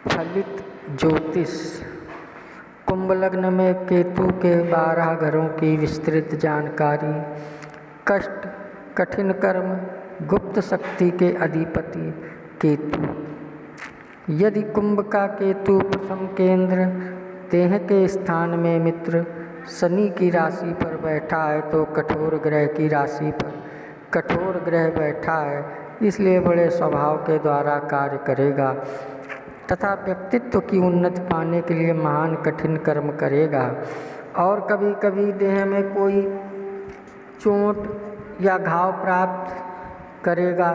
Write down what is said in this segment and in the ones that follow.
फलित ज्योतिष। कुंभ लग्न में केतु के 12 घरों की विस्तृत जानकारी। कष्ट, कठिन कर्म, गुप्त शक्ति के अधिपति केतु। यदि कुंभ का केतु प्रथम केंद्र देह के स्थान में मित्र शनि की राशि पर बैठा है तो कठोर ग्रह की राशि पर कठोर ग्रह बैठा है, इसलिए बड़े स्वभाव के द्वारा कार्य करेगा तथा व्यक्तित्व की उन्नति पाने के लिए महान कठिन कर्म करेगा। और कभी कभी देह में कोई चोट या घाव प्राप्त करेगा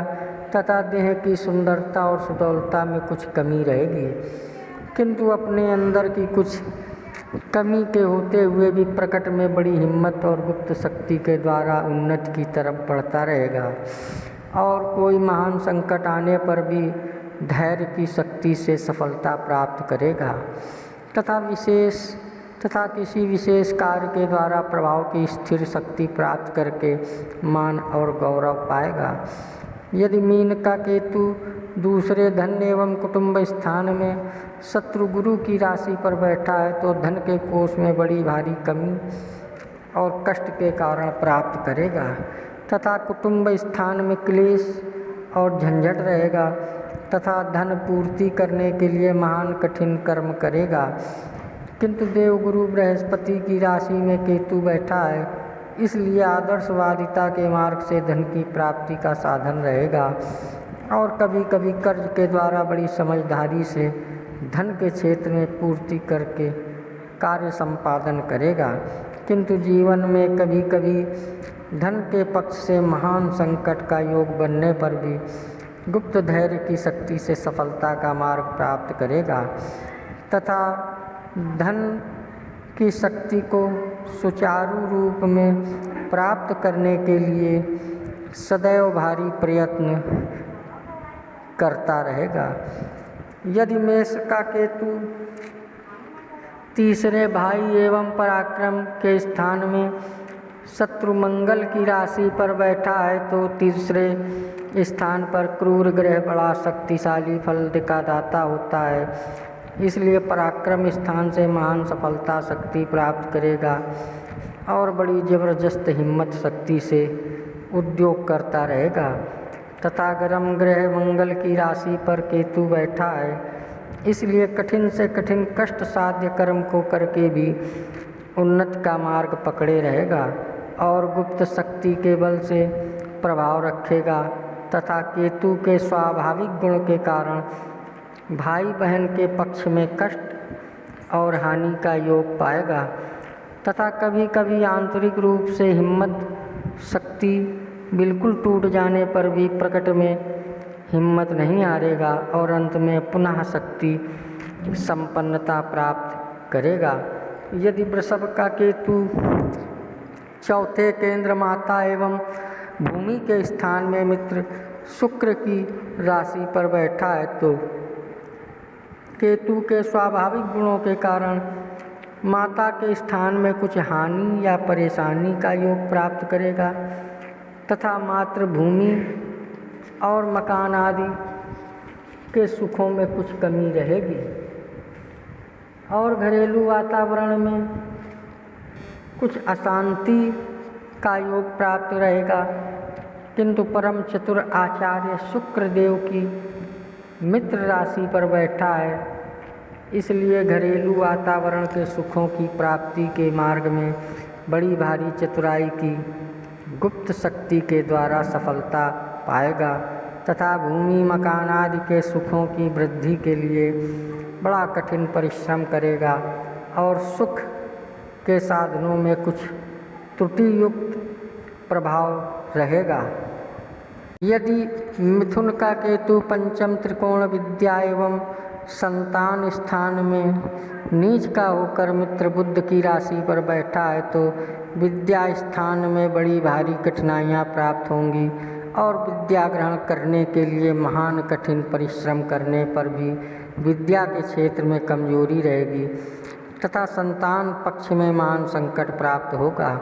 तथा देह की सुंदरता और सुडौलता में कुछ कमी रहेगी, किंतु अपने अंदर की कुछ कमी के होते हुए भी प्रकट में बड़ी हिम्मत और गुप्त शक्ति के द्वारा उन्नति की तरफ बढ़ता रहेगा। और कोई महान संकट आने पर भी धैर्य की शक्ति से सफलता प्राप्त करेगा तथा किसी विशेष कार्य के द्वारा प्रभाव की स्थिर शक्ति प्राप्त करके मान और गौरव पाएगा। यदि मीन का केतु दूसरे धन एवं कुटुंब स्थान में शत्रु गुरु की राशि पर बैठा है तो धन के कोष में बड़ी भारी कमी और कष्ट के कारण प्राप्त करेगा तथा कुटुंब स्थान में क्लेश और झंझट रहेगा तथा धन पूर्ति करने के लिए महान कठिन कर्म करेगा। किंतु देवगुरु बृहस्पति की राशि में केतु बैठा है, इसलिए आदर्शवादिता के मार्ग से धन की प्राप्ति का साधन रहेगा और कभी कभी कर्ज के द्वारा बड़ी समझदारी से धन के क्षेत्र में पूर्ति करके कार्य संपादन करेगा। किंतु जीवन में कभी कभी धन के पक्ष से महान संकट का योग बनने पर भी गुप्त धैर्य की शक्ति से सफलता का मार्ग प्राप्त करेगा तथा धन की शक्ति को सुचारू रूप में प्राप्त करने के लिए सदैव भारी प्रयत्न करता रहेगा। यदि मेष का केतु तीसरे भाई एवं पराक्रम के स्थान में शत्रु मंगल की राशि पर बैठा है तो तीसरे स्थान पर क्रूर ग्रह बड़ा शक्तिशाली फल का दाता होता है, इसलिए पराक्रम स्थान से महान सफलता शक्ति प्राप्त करेगा और बड़ी जबरदस्त हिम्मत शक्ति से उद्योग करता रहेगा तथा गर्म ग्रह मंगल की राशि पर केतु बैठा है, इसलिए कठिन से कठिन कष्ट साध्य कर्म को करके भी उन्नति का मार्ग पकड़े रहेगा और गुप्त शक्ति के बल से प्रभाव रखेगा तथा केतु के स्वाभाविक गुण के कारण भाई बहन के पक्ष में कष्ट और हानि का योग पाएगा तथा कभी कभी आंतरिक रूप से हिम्मत शक्ति बिल्कुल टूट जाने पर भी प्रकट में हिम्मत नहीं हारेगा और अंत में पुनः शक्ति संपन्नता प्राप्त करेगा। यदि वृषभ का केतु चौथे केंद्र माता एवं भूमि के स्थान में मित्र शुक्र की राशि पर बैठा है तो केतु के स्वाभाविक गुणों के कारण माता के स्थान में कुछ हानि या परेशानी का योग प्राप्त करेगा तथा मातृभूमि और मकान आदि के सुखों में कुछ कमी रहेगी और घरेलू वातावरण में कुछ अशांति का योग प्राप्त रहेगा। किंतु परम चतुर आचार्य शुक्र देव की मित्र राशि पर बैठा है, इसलिए घरेलू वातावरण के सुखों की प्राप्ति के मार्ग में बड़ी भारी चतुराई की गुप्त शक्ति के द्वारा सफलता पाएगा तथा भूमि मकान आदि के सुखों की वृद्धि के लिए बड़ा कठिन परिश्रम करेगा और सुख के साधनों में कुछ त्रुटि युक्त प्रभाव रहेगा। यदि मिथुन का केतु पंचम त्रिकोण विद्या एवं संतान स्थान में नीच का होकर मित्र बुध की राशि पर बैठा है तो विद्या स्थान में बड़ी भारी कठिनाइयाँ प्राप्त होंगी और विद्या ग्रहण करने के लिए महान कठिन परिश्रम करने पर भी विद्या के क्षेत्र में कमजोरी रहेगी तथा संतान पक्ष में महान संकट प्राप्त होगा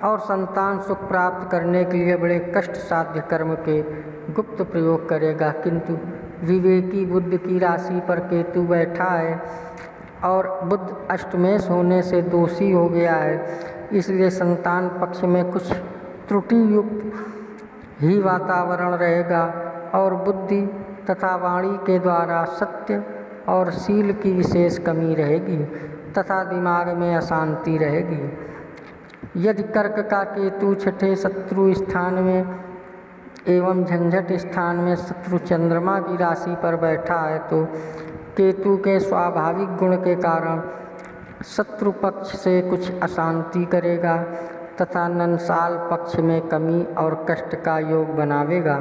और संतान सुख प्राप्त करने के लिए बड़े कष्ट साध्य कर्म के गुप्त प्रयोग करेगा, किंतु विवेकी बुध की राशि पर केतु बैठा है और बुध अष्टमेश होने से दोषी हो गया है, इसलिए संतान पक्ष में कुछ त्रुटि युक्त ही वातावरण रहेगा और बुद्धि तथा वाणी के द्वारा सत्य और शील की विशेष कमी रहेगी तथा दिमाग में अशांति रहेगी। यदि कर्क का केतु छठे शत्रु स्थान में एवं झंझट स्थान में शत्रु चंद्रमा की राशि पर बैठा है तो केतु के स्वाभाविक गुण के कारण शत्रु पक्ष से कुछ अशांति करेगा तथा नंसाल पक्ष में कमी और कष्ट का योग बनावेगा।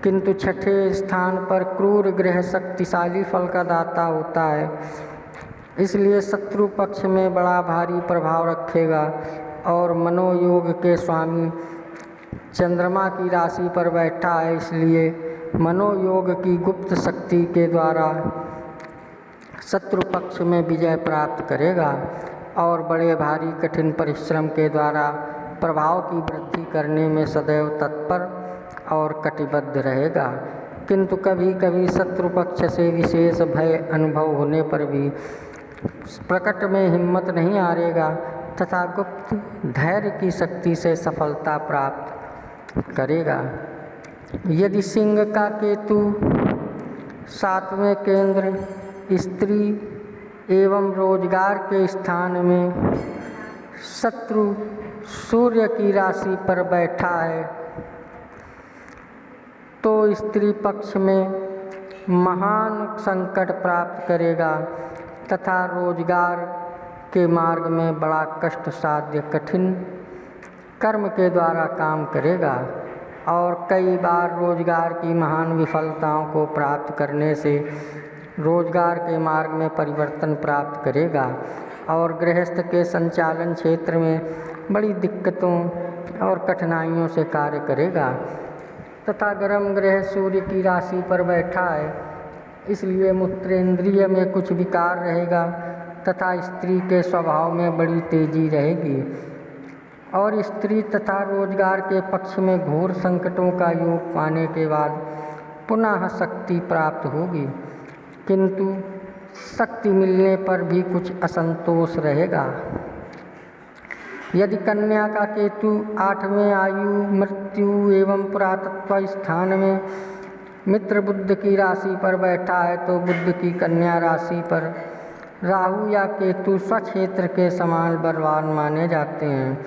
किंतु छठे स्थान पर क्रूर ग्रह शक्तिशाली फल का दाता होता है, इसलिए शत्रु पक्ष में बड़ा भारी प्रभाव रखेगा और मनोयोग के स्वामी चंद्रमा की राशि पर बैठा है, इसलिए मनोयोग की गुप्त शक्ति के द्वारा शत्रु पक्ष में विजय प्राप्त करेगा और बड़े भारी कठिन परिश्रम के द्वारा प्रभाव की वृद्धि करने में सदैव तत्पर और कटिबद्ध रहेगा। किंतु कभी कभी शत्रु पक्ष से विशेष भय अनुभव होने पर भी प्रकट में हिम्मत नहीं हारेगा तथा गुप्त धैर्य की शक्ति से सफलता प्राप्त करेगा। यदि सिंह का केतु सातवें केंद्र स्त्री एवं रोजगार के स्थान में शत्रु सूर्य की राशि पर बैठा है तो स्त्री पक्ष में महान संकट प्राप्त करेगा तथा रोजगार के मार्ग में बड़ा कष्ट साध्य कठिन कर्म के द्वारा काम करेगा और कई बार रोजगार की महान विफलताओं को प्राप्त करने से रोजगार के मार्ग में परिवर्तन प्राप्त करेगा और गृहस्थ के संचालन क्षेत्र में बड़ी दिक्कतों और कठिनाइयों से कार्य करेगा तथा गर्म ग्रह सूर्य की राशि पर बैठा है, इसलिए मूत्रेंद्रिय में कुछ विकार रहेगा तथा स्त्री के स्वभाव में बड़ी तेजी रहेगी और स्त्री तथा रोजगार के पक्ष में घोर संकटों का योग पाने के बाद पुनः शक्ति प्राप्त होगी, किंतु शक्ति मिलने पर भी कुछ असंतोष रहेगा। यदि कन्या का केतु आठवें आयु मृत्यु एवं पुरातत्व स्थान में मित्र बुध की राशि पर बैठा है तो बुध की कन्या राशि पर राहु या केतु स्वक्षेत्र के समान बलवान माने जाते हैं,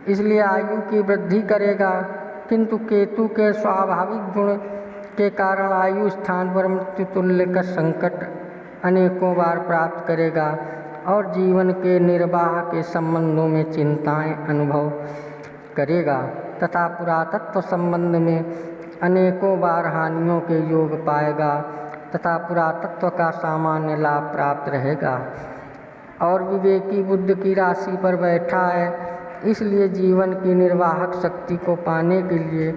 इसलिए आयु की वृद्धि करेगा, किंतु केतु के स्वाभाविक गुण के कारण आयु स्थान पर मृत्यु तुल्य का संकट अनेकों बार प्राप्त करेगा और जीवन के निर्वाह के संबंधों में चिंताएं अनुभव करेगा तथा पुरातत्व संबंध में अनेकों बार हानियों के योग पाएगा तथा पुरातत्व का सामान्य लाभ प्राप्त रहेगा। और विवेकी बुध की राशि पर बैठा है, इसलिए जीवन की निर्वाहक शक्ति को पाने के लिए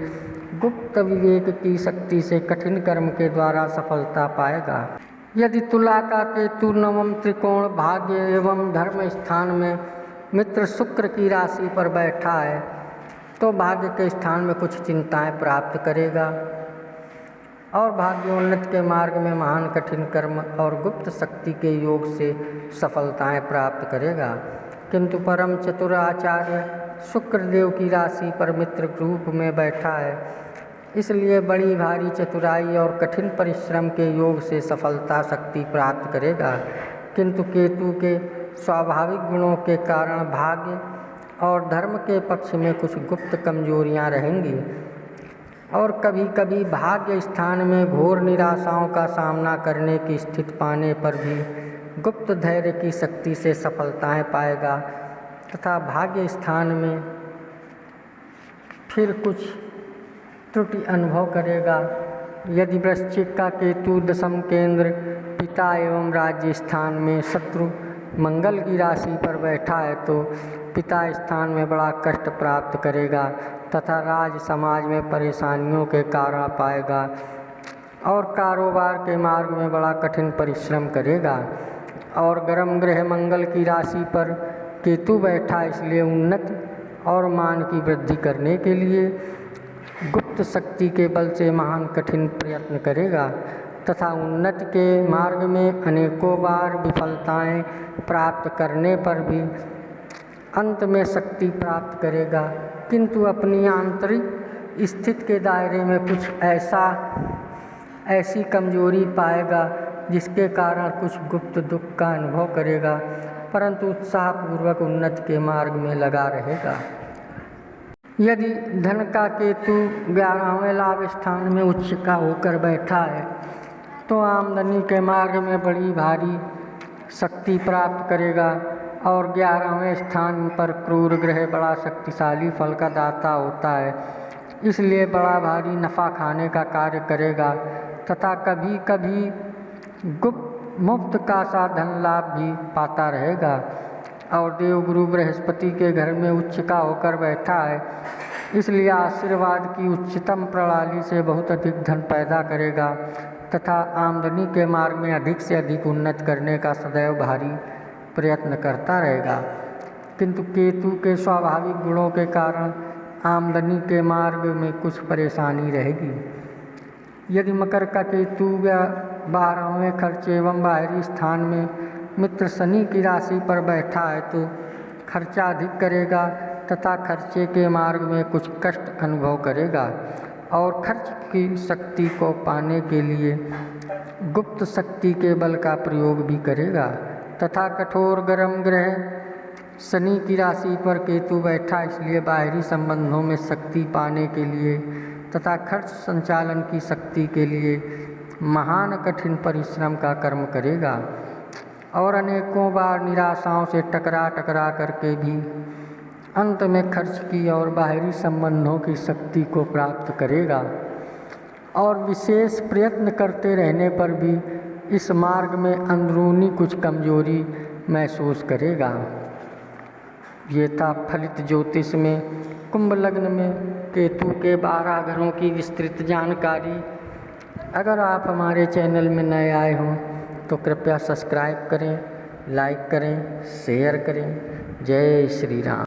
गुप्त विवेक की शक्ति से कठिन कर्म के द्वारा सफलता पाएगा। यदि तुला का केतु नवम त्रिकोण भाग्य एवं धर्म स्थान में मित्र शुक्र की राशि पर बैठा है तो भाग्य के स्थान में कुछ चिंताएं प्राप्त करेगा और भाग्योन्नत के मार्ग में महान कठिन कर्म और गुप्त शक्ति के योग से सफलताएं प्राप्त करेगा। किंतु परम चतुर आचार्य शुक्रदेव की राशि पर मित्र रूप में बैठा है, इसलिए बड़ी भारी चतुराई और कठिन परिश्रम के योग से सफलता शक्ति प्राप्त करेगा। किंतु केतु के स्वाभाविक गुणों के कारण भाग्य और धर्म के पक्ष में कुछ गुप्त कमजोरियां रहेंगी और कभी कभी भाग्य स्थान में घोर निराशाओं का सामना करने की स्थिति पाने पर भी गुप्त धैर्य की शक्ति से सफलताएं पाएगा तथा भाग्य स्थान में फिर कुछ त्रुटि अनुभव करेगा। यदि वृश्चिक का केतु दशम केंद्र पिता एवं राज्य स्थान में शत्रु मंगल की राशि पर बैठा है तो पिता स्थान में बड़ा कष्ट प्राप्त करेगा तथा राज समाज में परेशानियों के कारण पाएगा और कारोबार के मार्ग में बड़ा कठिन परिश्रम करेगा। और गर्म ग्रह मंगल की राशि पर केतु बैठा, इसलिए उन्नत और मान की वृद्धि करने के लिए गुप्त शक्ति के बल से महान कठिन प्रयत्न करेगा तथा उन्नति के मार्ग में अनेकों बार विफलताएं प्राप्त करने पर भी अंत में शक्ति प्राप्त करेगा, किंतु अपनी आंतरिक स्थिति के दायरे में कुछ ऐसी कमजोरी पाएगा जिसके कारण कुछ गुप्त दुख का अनुभव करेगा, परंतु उत्साहपूर्वक उन्नति के मार्ग में लगा रहेगा। यदि धन का केतु 11वें लाभ स्थान में उच्च का होकर बैठा है तो आमदनी के मार्ग में बड़ी भारी शक्ति प्राप्त करेगा और 11वें स्थान पर क्रूर ग्रह बड़ा शक्तिशाली फल का दाता होता है, इसलिए बड़ा भारी नफ़ा खाने का कार्य करेगा तथा कभी कभी मुफ्त का सा धन लाभ भी पाता रहेगा। और देवगुरु बृहस्पति के घर में उच्च का होकर बैठा है, इसलिए आशीर्वाद की उच्चतम प्रणाली से बहुत अधिक धन पैदा करेगा तथा आमदनी के मार्ग में अधिक से अधिक उन्नति करने का सदैव भारी प्रयत्न करता रहेगा, किंतु केतु के स्वाभाविक गुणों के कारण आमदनी के मार्ग में कुछ परेशानी रहेगी। यदि मकर का केतु 12वें खर्च एवं बाहरी स्थान में मित्र शनि की राशि पर बैठा है तो खर्चा अधिक करेगा तथा खर्चे के मार्ग में कुछ कष्ट अनुभव करेगा और खर्च की शक्ति को पाने के लिए गुप्त शक्ति के बल का प्रयोग भी करेगा तथा कठोर गर्म ग्रह शनि की राशि पर केतु बैठा, इसलिए बाहरी संबंधों में शक्ति पाने के लिए तथा खर्च संचालन की शक्ति के लिए महान कठिन परिश्रम का कर्म करेगा और अनेकों बार निराशाओं से टकरा करके भी अंत में खर्च की और बाहरी संबंधों की शक्ति को प्राप्त करेगा और विशेष प्रयत्न करते रहने पर भी इस मार्ग में अंदरूनी कुछ कमजोरी महसूस करेगा। ये था फलित ज्योतिष में कुंभ लग्न में केतु के 12 घरों की विस्तृत जानकारी। अगर आप हमारे चैनल में नए आए हों तो कृपया सब्सक्राइब करें, लाइक करें, शेयर करें। जय श्री राम।